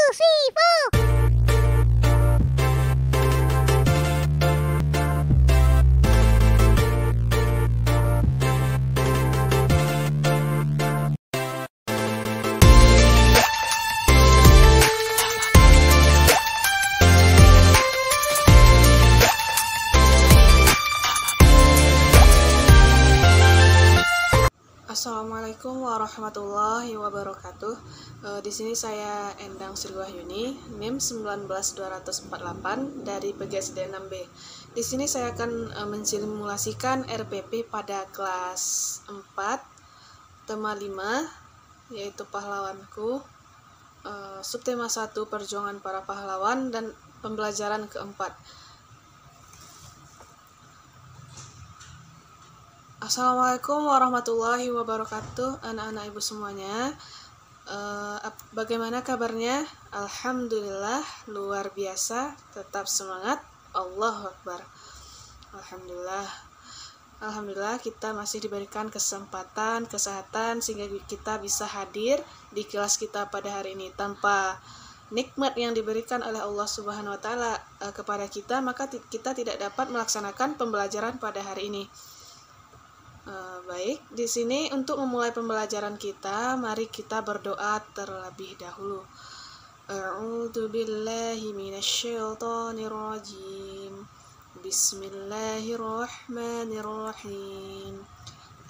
Sifu. Assalamualaikum warahmatullahi wabarakatuh. Di sini saya Endang Sri Wahyuni, NIM 19248 dari PGSD 6B. Di sini saya akan mensimulasikan RPP pada kelas 4, tema 5, yaitu pahlawanku, subtema 1 perjuangan para pahlawan, dan pembelajaran keempat. Assalamualaikum warahmatullahi wabarakatuh, anak-anak ibu semuanya. Bagaimana kabarnya? Alhamdulillah, luar biasa, tetap semangat, Allahu Akbar. Alhamdulillah kita masih diberikan kesempatan, kesehatan, sehingga kita bisa hadir di kelas kita pada hari ini. Tanpa nikmat yang diberikan oleh Allah Subhanahu wa Ta'ala kepada kita, maka kita tidak dapat melaksanakan pembelajaran pada hari ini. Baik, di sini untuk memulai pembelajaran kita, mari kita berdoa terlebih dahulu. A'udzu billahi minasyaitonir rajim. Bismillahirrahmanirrahim.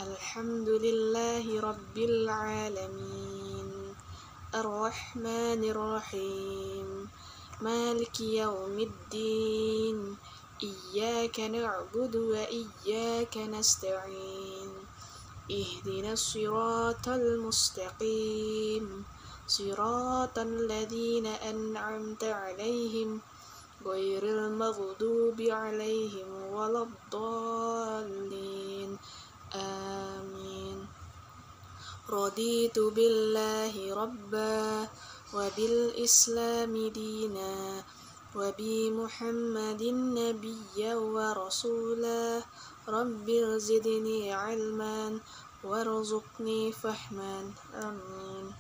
Alhamdulillahi rabbil alamin. Arrahmanirrahim. Maliki yaumiddin. Iyyaka na'budu wa iyyaka nasta'in. Ihdinas siratal mustaqim. Siratal ladzina an'amta 'alaihim ghairil maghdubi 'alaihim waladdallin. Amin. Raditu billahi rabba wa bil islami dina wa bi Muhammadin nabiyya wa rasulah. Rabbil zidni ilman warzuqni fahman. Amin.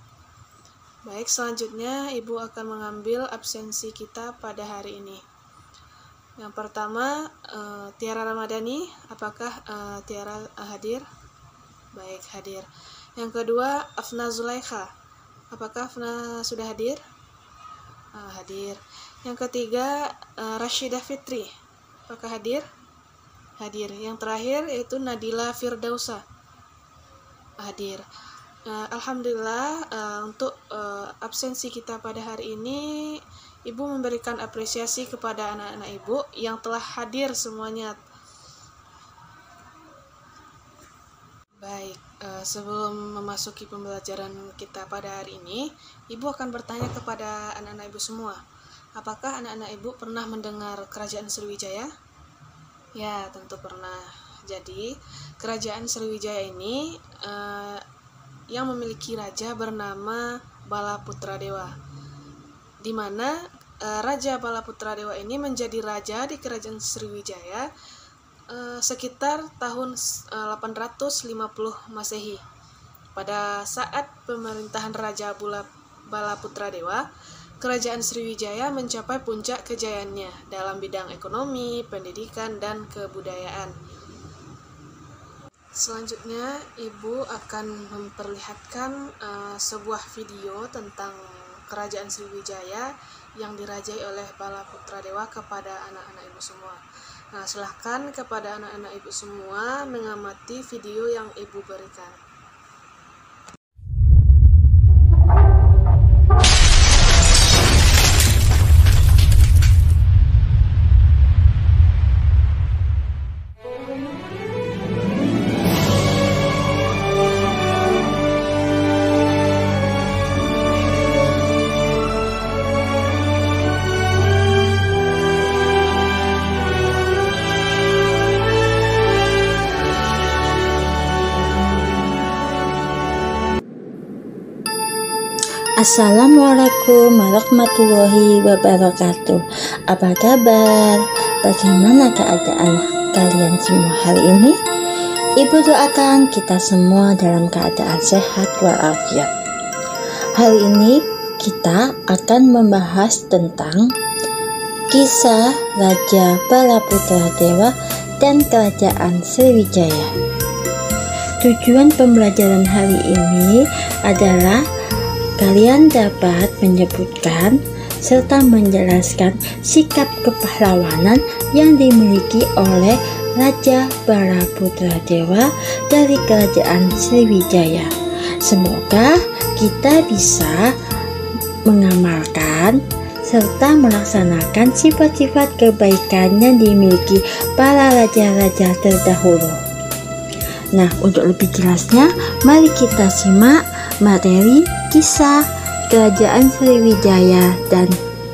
Baik, selanjutnya ibu akan mengambil absensi kita pada hari ini. Yang pertama, Tiara Ramadhani. Apakah Tiara hadir? Baik, hadir. Yang kedua, Afna Zulaikha. Apakah Afna sudah hadir? Hadir. Yang ketiga, Rashidah Fitri. Apakah hadir? Hadir. Yang terakhir yaitu Nadila Firdausa. Hadir. Alhamdulillah, untuk absensi kita pada hari ini, ibu memberikan apresiasi kepada anak-anak ibu yang telah hadir semuanya. Baik, sebelum memasuki pembelajaran kita pada hari ini, ibu akan bertanya kepada anak-anak ibu semua. Apakah anak-anak ibu pernah mendengar Kerajaan Sriwijaya? Ya, tentu pernah. Jadi, Kerajaan Sriwijaya ini yang memiliki raja bernama Balaputradewa, di mana Raja Balaputradewa ini menjadi raja di Kerajaan Sriwijaya sekitar tahun 850 Masehi. Pada saat pemerintahan Raja Balaputradewa, Kerajaan Sriwijaya mencapai puncak kejayaannya dalam bidang ekonomi, pendidikan, dan kebudayaan. Selanjutnya, ibu akan memperlihatkan sebuah video tentang Kerajaan Sriwijaya yang dirajai oleh Balaputradewa kepada anak-anak ibu semua. Nah, silahkan kepada anak-anak ibu semua mengamati video yang ibu berikan. Assalamualaikum warahmatullahi wabarakatuh. Apa kabar? Bagaimana keadaan kalian semua hari ini? Ibu doakan kita semua dalam keadaan sehat walafiat. Hari ini kita akan membahas tentang kisah Raja Balaputradewa dan Kerajaan Sriwijaya. Tujuan pembelajaran hari ini adalah kalian dapat menyebutkan serta menjelaskan sikap kepahlawanan yang dimiliki oleh Raja Balaputradewa dari Kerajaan Sriwijaya. Semoga kita bisa mengamalkan serta melaksanakan sifat-sifat kebaikan yang dimiliki para raja-raja terdahulu. Nah, untuk lebih jelasnya, mari kita simak materi kisah Kerajaan Sriwijaya dan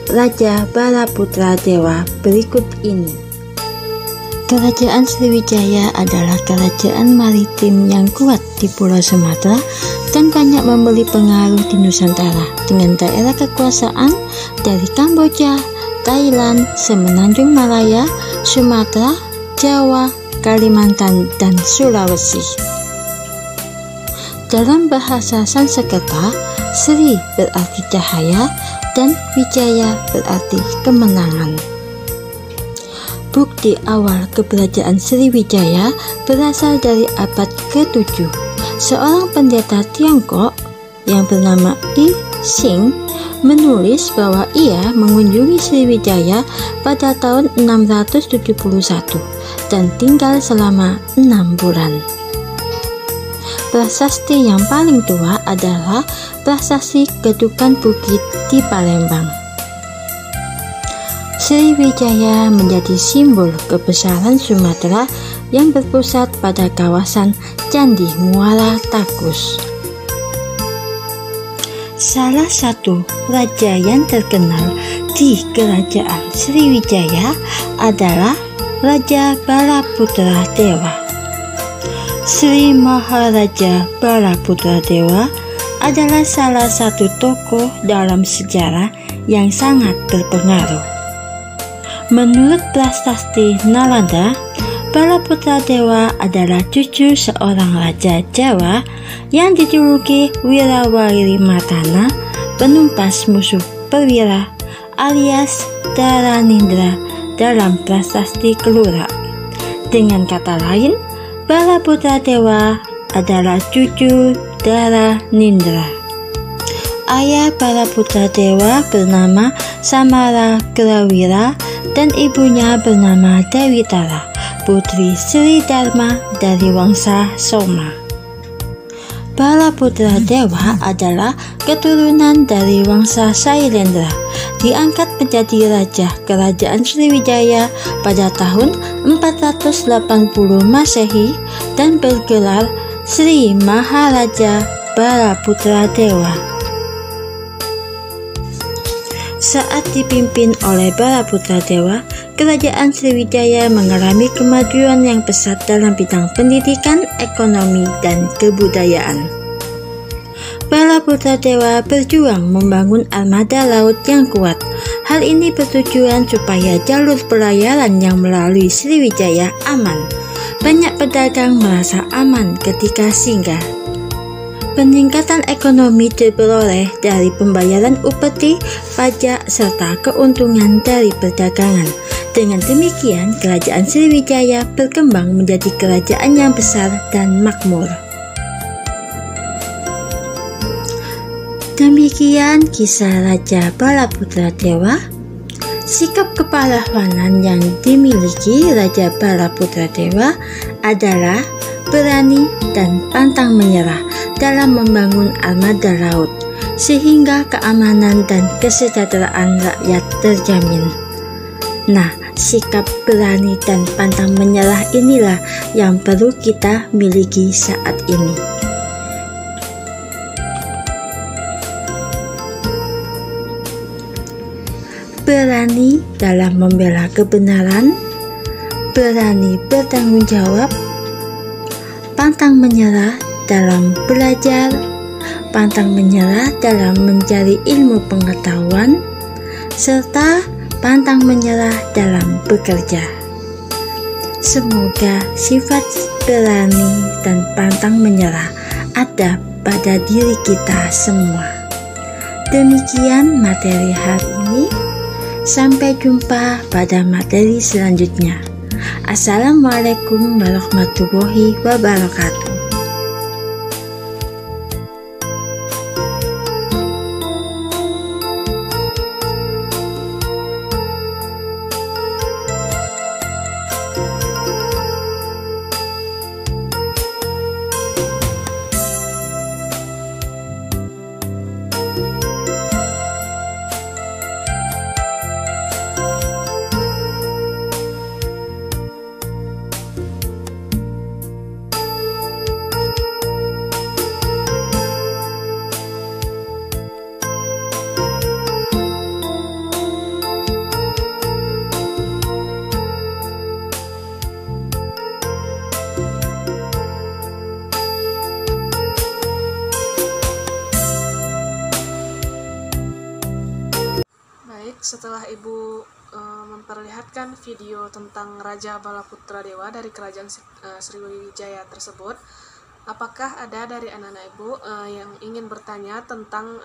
Raja Balaputradewa berikut ini. Kerajaan Sriwijaya adalah kerajaan maritim yang kuat di Pulau Sumatera dan banyak memberi pengaruh di Nusantara dengan daerah kekuasaan dari Kamboja, Thailand, Semenanjung Malaya, Sumatera, Jawa, Kalimantan, dan Sulawesi. Dalam bahasa Sanskerta, Sri berarti cahaya dan Wijaya berarti kemenangan. Bukti awal keberadaan Sriwijaya berasal dari abad ke-7. Seorang pendeta Tiongkok yang bernama I Ching menulis bahwa ia mengunjungi Sriwijaya pada tahun 671 dan tinggal selama 6 bulan. Prasasti yang paling tua adalah Prasasti Kedukan Bukit di Palembang. Sriwijaya menjadi simbol kebesaran Sumatera yang berpusat pada kawasan Candi Muara Takus. Salah satu raja yang terkenal di Kerajaan Sriwijaya adalah Raja Balaputradewa. Sri Maharaja Balaputradewa adalah salah satu tokoh dalam sejarah yang sangat berpengaruh. Menurut prasasti Nalanda, Balaputradewa adalah cucu seorang raja Jawa yang dijuluki Wirawairimatana, penumpas musuh perwira alias Dharanindra dalam prasasti Kelura. Dengan kata lain, Balaputradewa adalah cucu Dharanindra. Ayah Balaputradewa bernama Samarakrawira dan ibunya bernama Dewitara, putri Sri Dharma dari Wangsa Soma. Balaputradewa adalah keturunan dari Wangsa Sailendra, diangkat menjadi raja Kerajaan Sriwijaya pada tahun 480 Masehi dan bergelar Sri Maharaja Balaputradewa. Saat dipimpin oleh Balaputradewa, Kerajaan Sriwijaya mengalami kemajuan yang pesat dalam bidang pendidikan, ekonomi, dan kebudayaan. Balaputradewa berjuang membangun armada laut yang kuat. Hal ini bertujuan supaya jalur pelayaran yang melalui Sriwijaya aman. Banyak pedagang merasa aman ketika singgah. Peningkatan ekonomi diperoleh dari pembayaran upeti, pajak, serta keuntungan dari perdagangan. Dengan demikian, Kerajaan Sriwijaya berkembang menjadi kerajaan yang besar dan makmur. Demikian kisah Raja Balaputradewa. Sikap kepahlawanan yang dimiliki Raja Balaputradewa adalah berani dan pantang menyerah dalam membangun armada laut, sehingga keamanan dan kesejahteraan rakyat terjamin. Nah, sikap berani dan pantang menyerah inilah yang perlu kita miliki saat ini. Berani dalam membela kebenaran, berani bertanggung jawab, pantang menyerah dalam belajar, pantang menyerah dalam mencari ilmu pengetahuan, serta pantang menyerah dalam bekerja. Semoga sifat berani dan pantang menyerah ada pada diri kita semua. Demikian materi hari ini. Sampai jumpa pada materi selanjutnya. Assalamualaikum warahmatullahi wabarakatuh. Setelah Ibu memperlihatkan video tentang Raja Balaputra Dewa dari Kerajaan Sriwijaya tersebut, apakah ada dari anak-anak Ibu yang ingin bertanya tentang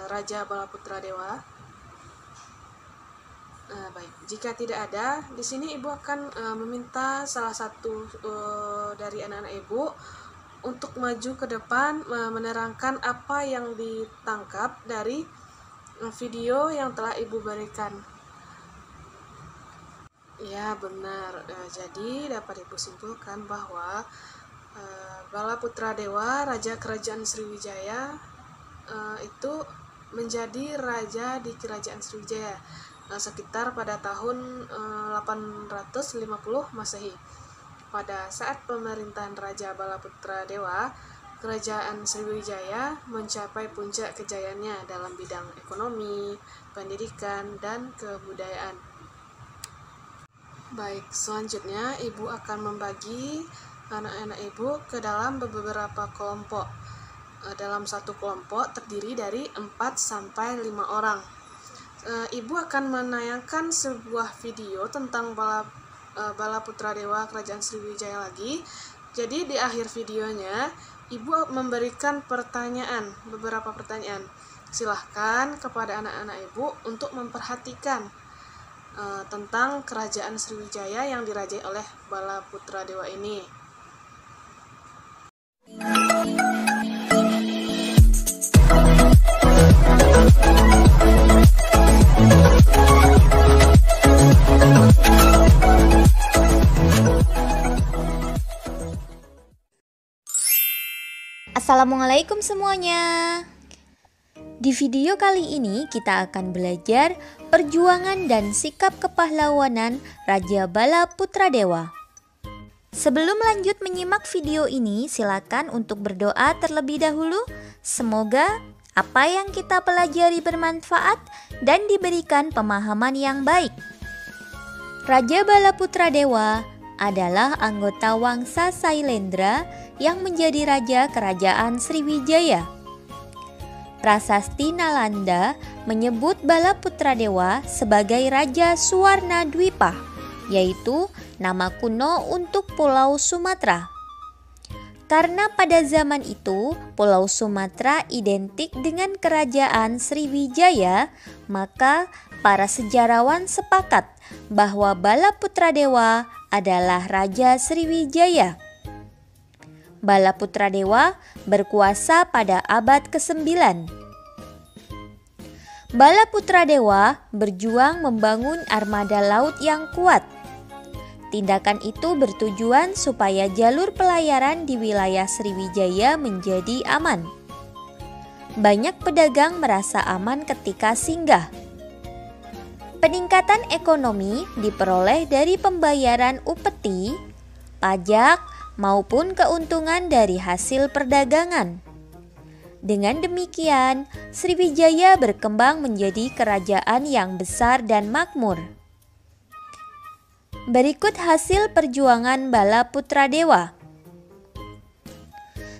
Raja Balaputra Dewa? Baik, jika tidak ada, di sini Ibu akan meminta salah satu dari anak-anak Ibu untuk maju ke depan menerangkan apa yang ditangkap dari video yang telah Ibu berikan. Ya, benar. Jadi dapat Ibu simpulkan bahwa Balaputra Dewa, Raja Kerajaan Sriwijaya, itu menjadi raja di Kerajaan Sriwijaya sekitar pada tahun 850 Masehi. Pada saat pemerintahan Raja Balaputra Dewa, Kerajaan Sriwijaya mencapai puncak kejayaannya dalam bidang ekonomi, pendidikan, dan kebudayaan. Baik, selanjutnya Ibu akan membagi anak-anak Ibu ke dalam beberapa kelompok. Dalam satu kelompok terdiri dari 4-5 orang. Ibu akan menayangkan sebuah video tentang Balaputra Dewa Kerajaan Sriwijaya lagi. Jadi di akhir videonya Ibu memberikan beberapa pertanyaan. Silahkan kepada anak-anak Ibu untuk memperhatikan tentang Kerajaan Sriwijaya yang dirajai oleh Balaputra Dewa ini. Assalamualaikum semuanya. Di video kali ini kita akan belajar perjuangan dan sikap kepahlawanan Raja Balaputra Dewa. Sebelum lanjut menyimak video ini, silakan untuk berdoa terlebih dahulu. Semoga apa yang kita pelajari bermanfaat dan diberikan pemahaman yang baik. Raja Balaputra Dewa adalah anggota Wangsa Sailendra yang menjadi raja Kerajaan Sriwijaya. Prasasti Nalanda menyebut Balaputra Dewa sebagai Raja Suwarna Dwipa, yaitu nama kuno untuk Pulau Sumatera. Karena pada zaman itu Pulau Sumatera identik dengan Kerajaan Sriwijaya, maka para sejarawan sepakat bahwa Balaputra Dewa adalah Raja Sriwijaya. Balaputra Dewa berkuasa pada abad ke-9. Balaputra Dewa berjuang membangun armada laut yang kuat. Tindakan itu bertujuan supaya jalur pelayaran di wilayah Sriwijaya menjadi aman. Banyak pedagang merasa aman ketika singgah. Peningkatan ekonomi diperoleh dari pembayaran upeti, pajak, maupun keuntungan dari hasil perdagangan. Dengan demikian, Sriwijaya berkembang menjadi kerajaan yang besar dan makmur. Berikut hasil perjuangan Balaputra Dewa.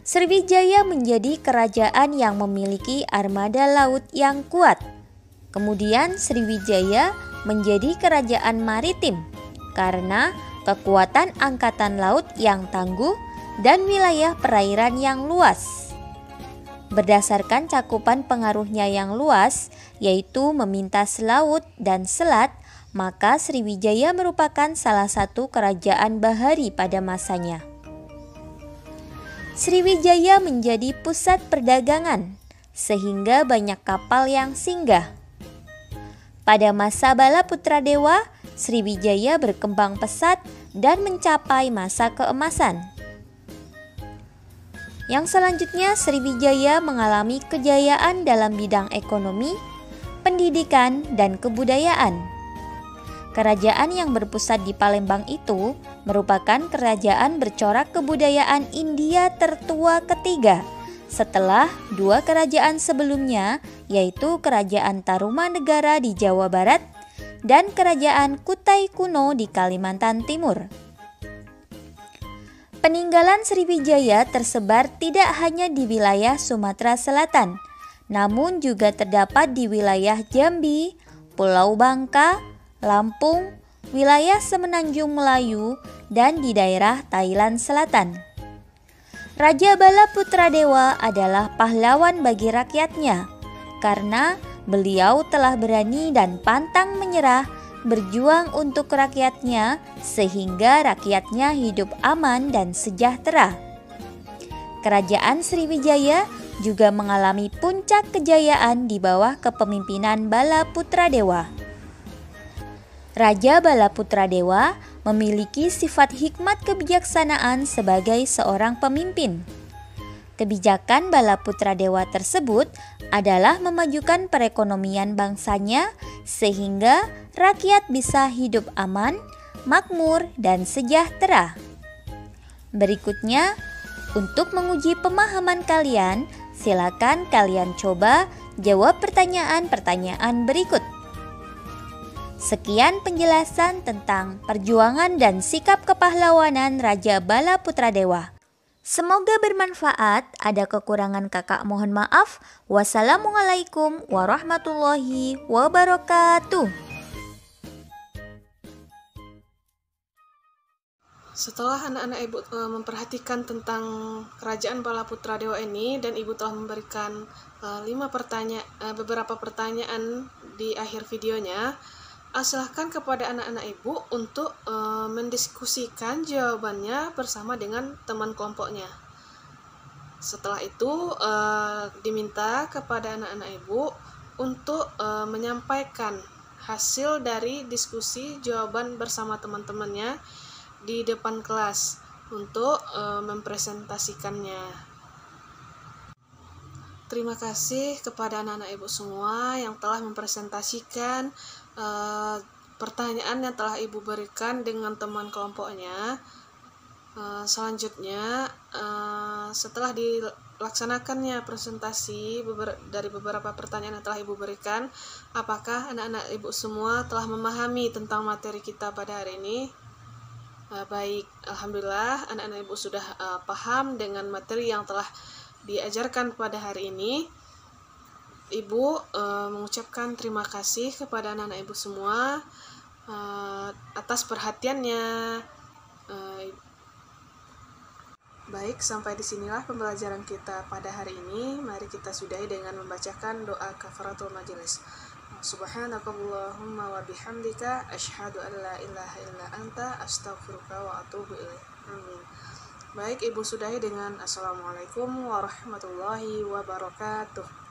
Sriwijaya menjadi kerajaan yang memiliki armada laut yang kuat. Kemudian Sriwijaya menjadi kerajaan maritim karena kekuatan angkatan laut yang tangguh dan wilayah perairan yang luas. Berdasarkan cakupan pengaruhnya yang luas, yaitu memintas laut dan selat, maka Sriwijaya merupakan salah satu kerajaan bahari pada masanya. Sriwijaya menjadi pusat perdagangan, sehingga banyak kapal yang singgah. Pada masa Bala Putradewa, Sriwijaya berkembang pesat dan mencapai masa keemasan. Yang selanjutnya, Sriwijaya mengalami kejayaan dalam bidang ekonomi, pendidikan, dan kebudayaan. Kerajaan yang berpusat di Palembang itu merupakan kerajaan bercorak kebudayaan India tertua ketiga setelah dua kerajaan sebelumnya, yaitu Kerajaan Tarumanegara di Jawa Barat dan Kerajaan Kutai Kuno di Kalimantan Timur. Peninggalan Sriwijaya tersebar tidak hanya di wilayah Sumatera Selatan, namun juga terdapat di wilayah Jambi, Pulau Bangka, Lampung, wilayah Semenanjung Melayu, dan di daerah Thailand Selatan. Raja Bala Putradewa adalah pahlawan bagi rakyatnya, karena beliau telah berani dan pantang menyerah berjuang untuk rakyatnya sehingga rakyatnya hidup aman dan sejahtera. Kerajaan Sriwijaya juga mengalami puncak kejayaan di bawah kepemimpinan Bala Putradewa. Raja Bala Putradewa memiliki sifat hikmat kebijaksanaan sebagai seorang pemimpin. Kebijakan Bala Putradewa tersebut adalah memajukan perekonomian bangsanya sehingga rakyat bisa hidup aman, makmur, dan sejahtera. Berikutnya, untuk menguji pemahaman kalian, silakan kalian coba jawab pertanyaan-pertanyaan berikut. Sekian penjelasan tentang perjuangan dan sikap kepahlawanan Raja Bala Putradewa. Semoga bermanfaat. Ada kekurangan kakak mohon maaf. Wassalamualaikum warahmatullahi wabarakatuh. Setelah anak-anak ibu memperhatikan tentang kerajaan Bala Putradewa ini, dan ibu telah memberikan beberapa pertanyaan di akhir videonya, silahkan kepada anak-anak ibu untuk mendiskusikan jawabannya bersama dengan teman kelompoknya. Setelah itu diminta kepada anak-anak ibu untuk menyampaikan hasil dari diskusi jawaban bersama teman-temannya di depan kelas untuk mempresentasikannya. Terima kasih kepada anak-anak ibu semua yang telah mempresentasikan pertanyaan yang telah ibu berikan dengan teman kelompoknya. Selanjutnya, setelah dilaksanakannya presentasi dari beberapa pertanyaan yang telah ibu berikan, apakah anak-anak ibu semua telah memahami tentang materi kita pada hari ini? Baik, alhamdulillah anak-anak ibu sudah paham dengan materi yang telah diajarkan pada hari ini. Ibu mengucapkan terima kasih kepada anak-anak ibu semua atas perhatiannya. Baik, sampai disinilah pembelajaran kita pada hari ini. Mari kita sudahi dengan membacakan doa kafaratul majelis. Subhanakallahumma wa bihamdika asyhadu an la ilaha illa anta astaghfiruka wa atubu ilaik. Amin. Baik, ibu sudahi dengan assalamualaikum warahmatullahi wabarakatuh.